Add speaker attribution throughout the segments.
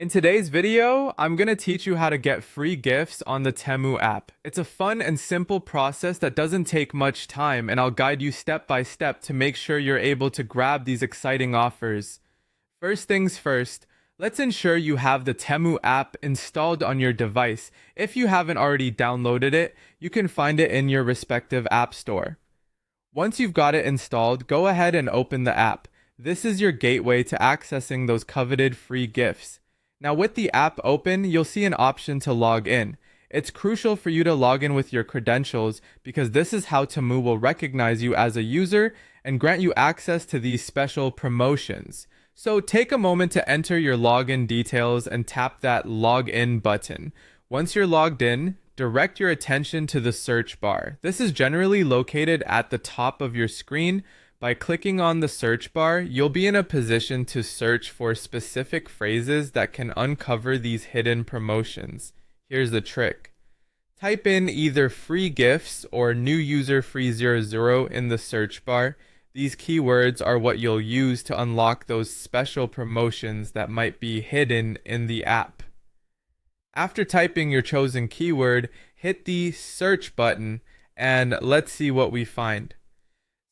Speaker 1: In today's video, I'm going to teach you how to get free gifts on the Temu app. It's a fun and simple process that doesn't take much time, and I'll guide you step by step to make sure you're able to grab these exciting offers. First things first, let's ensure you have the Temu app installed on your device. If you haven't already downloaded it, you can find it in your respective app store. Once you've got it installed, go ahead and open the app. This is your gateway to accessing those coveted free gifts. Now, with the app open, you'll see an option to log in. It's crucial for you to log in with your credentials because this is how Temu will recognize you as a user and grant you access to these special promotions. So take a moment to enter your login details and tap that login button. Once you're logged in, direct your attention to the search bar. This is generally located at the top of your screen. By clicking on the search bar, you'll be in a position to search for specific phrases that can uncover these hidden promotions. Here's the trick. Type in either free gifts or new user free 00 in the search bar. These keywords are what you'll use to unlock those special promotions that might be hidden in the app. After typing your chosen keyword, hit the search button and let's see what we find.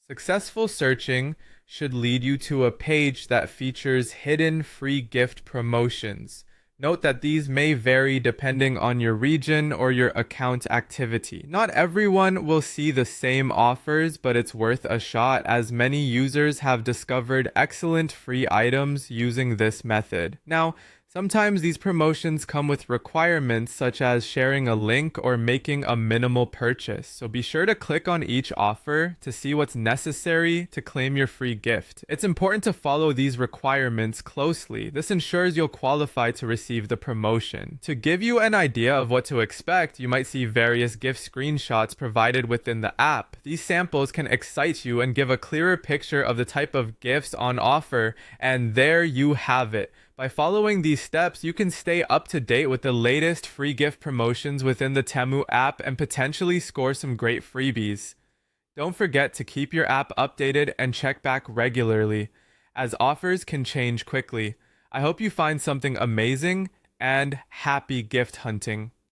Speaker 1: Successful searching should lead you to a page that features hidden free gift promotions. Note that these may vary depending on your region or your account activity. Not everyone will see the same offers, but it's worth a shot as many users have discovered excellent free items using this method. Now, sometimes these promotions come with requirements such as sharing a link or making a minimal purchase, so be sure to click on each offer to see what's necessary to claim your free gift. It's important to follow these requirements closely. This ensures you'll qualify to receive the promotion. To give you an idea of what to expect, you might see various gift screenshots provided within the app. These samples can excite you and give a clearer picture of the type of gifts on offer, and there you have it. By following these steps, you can stay up to date with the latest free gift promotions within the Temu app and potentially score some great freebies. Don't forget to keep your app updated and check back regularly, as offers can change quickly. I hope you find something amazing and happy gift hunting.